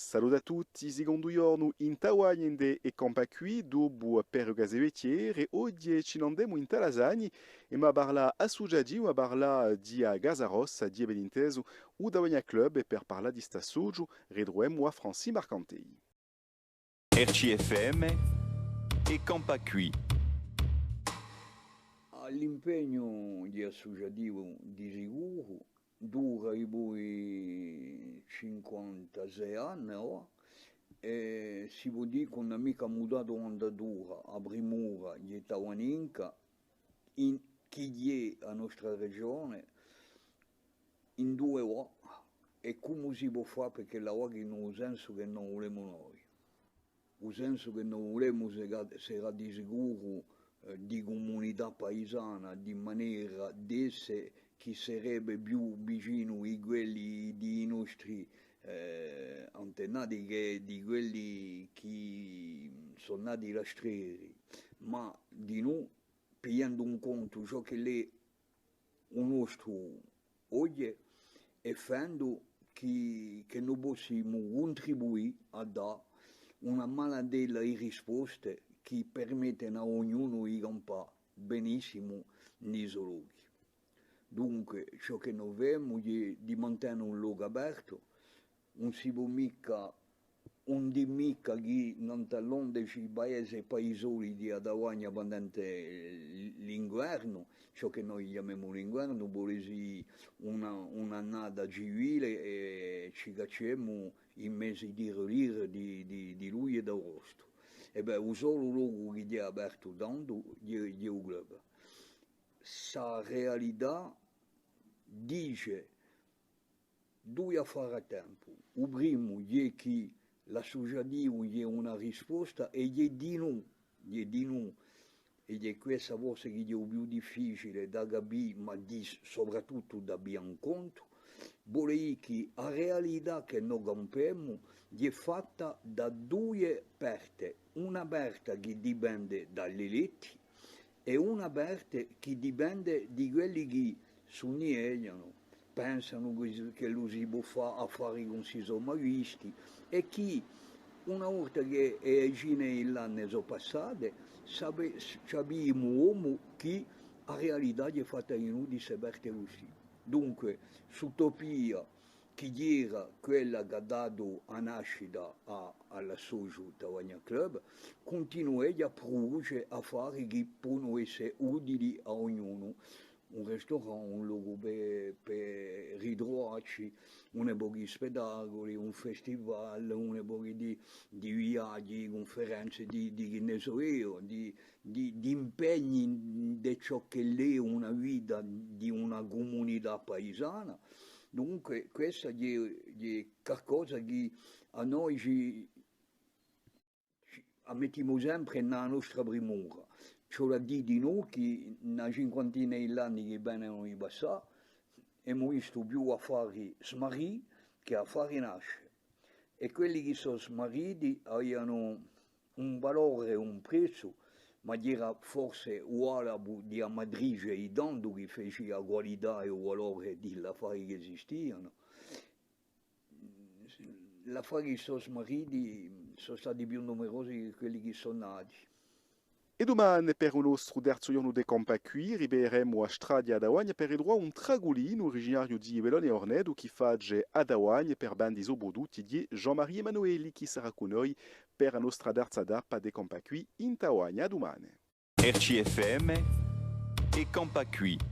Saluto a tutti, secondo giorno in Tawagende e Campacui, dopo per Gazevetiere, oggi ci andiamo in Talasani e ma parla a Sujadi, ma parla di a Gazaros, di Beninteso, o da Wagna Club e per parla di sta soju, redroemo a Franci Marcantei. RCFM e Campacui. L'impegno di associativo di sicuro dura i poi 56 anni ora, e si può dire che non è mica mutato andatura a primura di Tawaninca in chi è la nostra regione in due ore e come si può fare perché la ora in un senso che non vogliamo noi, un senso che non vogliamo sarà di sicuro di comunità paesana, di maniera d'esse che sarebbe più vicino a quelli dei nostri antenati che di quelli che sono nati rastrelli, ma di noi, pigliando un conto ciò che è un nostro oggi e facendo che noi possiamo contribuire a dare una maladella di risposte che permettono a ognuno di campare benissimo nei zoologhi. Dunque, ciò che noi vediamo è di mantenere un luogo aperto, non si può mica, non di mica che non talonde ci paesi e paesoli di Adawagna durante l'inverno, ciò che noi chiamiamo l'inverno, vuole dire un'annata civile e ci cacciamo in mesi di relire di luglio ed agosto. E beh, un solo luogo che è aperto tanto è il club. Sa realtà dice due affari a tempo. Il primo è che l'associativo è una risposta e è di noi, ed è questa forse che è più difficile da capire, ma soprattutto da ben conto, vuole dire che la realtà che noi campiamo è fatta da due parti, una parte che dipende dagli eletti e una parte che dipende di quelli che sognano, pensano che lo si può fare affari non si sono mai visti e che una volta che le cine l'anno sono passate sappiamo che la realtà è fatta in uno di queste parti così. Dunque, l'utopia che era quella che ha dato a nascita alla Soju Tawagna Club, continua a produrre affari che possono essere utili a ognuno. Un ristorante, un luogo per ritrovarci, una po' di spettacoli, un festival, una po' di viaggi, conferenze, che ne so io, di impegni di ciò che è una vita di una comunità paesana. Dunque questa è qualcosa che a noi ci mettiamo sempre nella nostra premura. C'ho da dire di noi che una cinquantina di anni che vengono di passare abbiamo visto più affari smarriti che affari nascere. E quelli che sono smarriti avevano un valore, un prezzo, ma era forse uguale di a matrice di tanto che fece la qualità e il valore degli affari che esistevano. Gli affari che sono smarriti sono stati più numerosi di quelli che sono nati. E domani per il nostro terzo giorno di Campacui ribeiremo a Strada ad Awagna per il un tragolino originario di Belone Ornedo che fa ad Awagna per bandi soprattutto di Jean-Marie Emanueli che sarà con noi per la nostra terza tappa di Campacui in Tawagna domani. RCFM e Campacui.